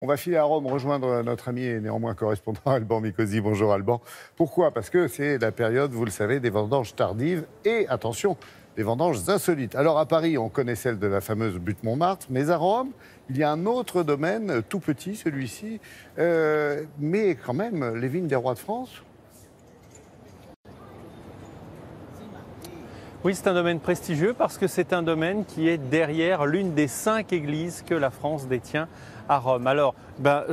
On va filer à Rome rejoindre notre ami et néanmoins correspondant Alban Mikosi. Bonjour Alban. Pourquoi? Parce que c'est la période, vous le savez, des vendanges tardives et, attention, des vendanges insolites. Alors à Paris, on connaît celle de la fameuse butte Montmartre, mais à Rome, il y a un autre domaine, tout petit celui-ci, mais quand même, les vignes des rois de France. Oui, c'est un domaine prestigieux parce que c'est un domaine qui est derrière l'une des 5 églises que la France détient à Rome. Alors,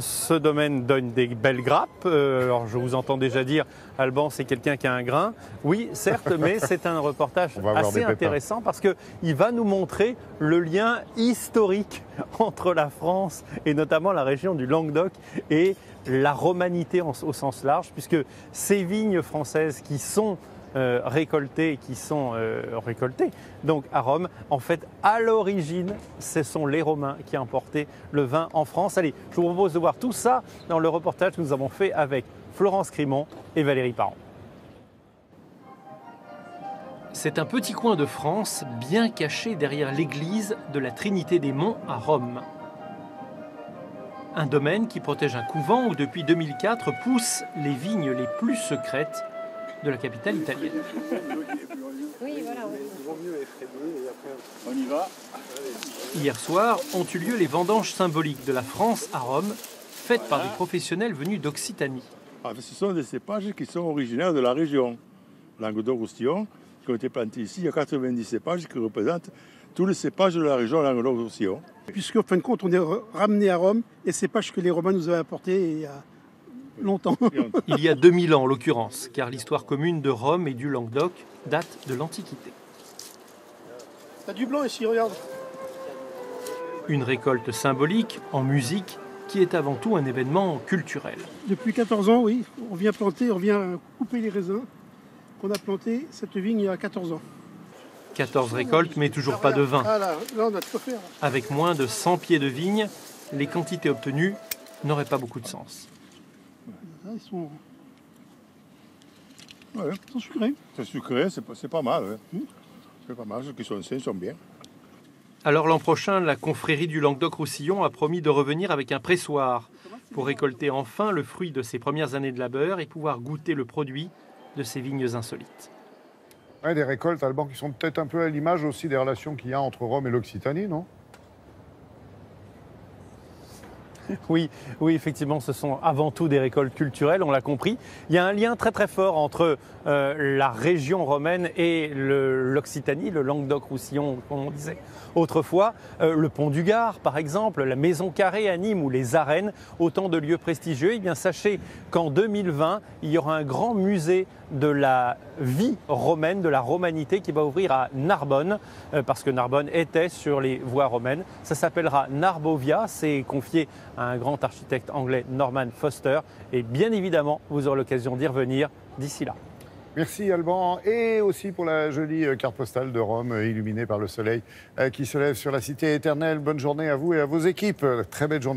ce domaine donne des belles grappes. Alors, je vous entends déjà dire, Alban, c'est quelqu'un qui a un grain. Oui, certes, mais c'est un reportage assez intéressant parce qu'il va nous montrer le lien historique entre la France et notamment la région du Languedoc et la romanité au sens large, puisque ces vignes françaises qui sont récoltés donc à Rome. En fait, à l'origine, ce sont les Romains qui importaient le vin en France. Allez, je vous propose de voir tout ça dans le reportage que nous avons fait avec Florence Crimon et Valérie Parent. C'est un petit coin de France bien caché derrière l'église de la Trinité des Monts à Rome. Un domaine qui protège un couvent où depuis 2004 poussent les vignes les plus secrètes de la capitale italienne. Oui, voilà. On y va. Hier soir ont eu lieu les vendanges symboliques de la France à Rome, faites par des professionnels venus d'Occitanie. Ce sont des cépages qui sont originaires de la région Languedoc-Roussillon, qui ont été plantés ici. Il y a 90 cépages qui représentent tous les cépages de la région Languedoc-Roussillon. Puisqu'en fin de compte, on est ramené à Rome, les cépages que les Romains nous avaient apportés il y a longtemps. Il y a 2000 ans en l'occurrence, car l'histoire commune de Rome et du Languedoc date de l'Antiquité. T'as du blanc ici, regarde. Une récolte symbolique en musique qui est avant tout un événement culturel. Depuis 14 ans, oui, on vient planter, on vient couper les raisins qu'on a plantés cette vigne il y a 14 ans. 14 récoltes, mais toujours pas de vin. Ah là, on a de quoi faire. Avec moins de 100 pieds de vigne, les quantités obtenues n'auraient pas beaucoup de sens. Ils sont sucrés. C'est sucré, c'est pas mal. Ouais. C'est pas mal, ceux qui sont sains sont bien. Alors l'an prochain, la confrérie du Languedoc-Roussillon a promis de revenir avec un pressoir pour récolter enfin le fruit de ses premières années de labeur et pouvoir goûter le produit de ces vignes insolites. Ouais, des récoltes, Alban, qui sont peut-être un peu à l'image aussi des relations qu'il y a entre Rome et l'Occitanie, non? Oui, effectivement, ce sont avant tout des récoltes culturelles, on l'a compris. Il y a un lien très très fort entre la région romaine et l'Occitanie, le Languedoc-Roussillon, comme on disait autrefois. Le pont du Gard, par exemple, la Maison Carrée à Nîmes ou les arènes, autant de lieux prestigieux. Eh bien, sachez qu'en 2020, il y aura un grand musée de la vie romaine, de la romanité qui va ouvrir à Narbonne, parce que Narbonne était sur les voies romaines. Ça s'appellera Narbovia, c'est confié à un grand architecte anglais, Norman Foster, et bien évidemment, vous aurez l'occasion d'y revenir d'ici là. Merci Alban, et aussi pour la jolie carte postale de Rome illuminée par le soleil qui se lève sur la cité éternelle. Bonne journée à vous et à vos équipes. Très belle journée.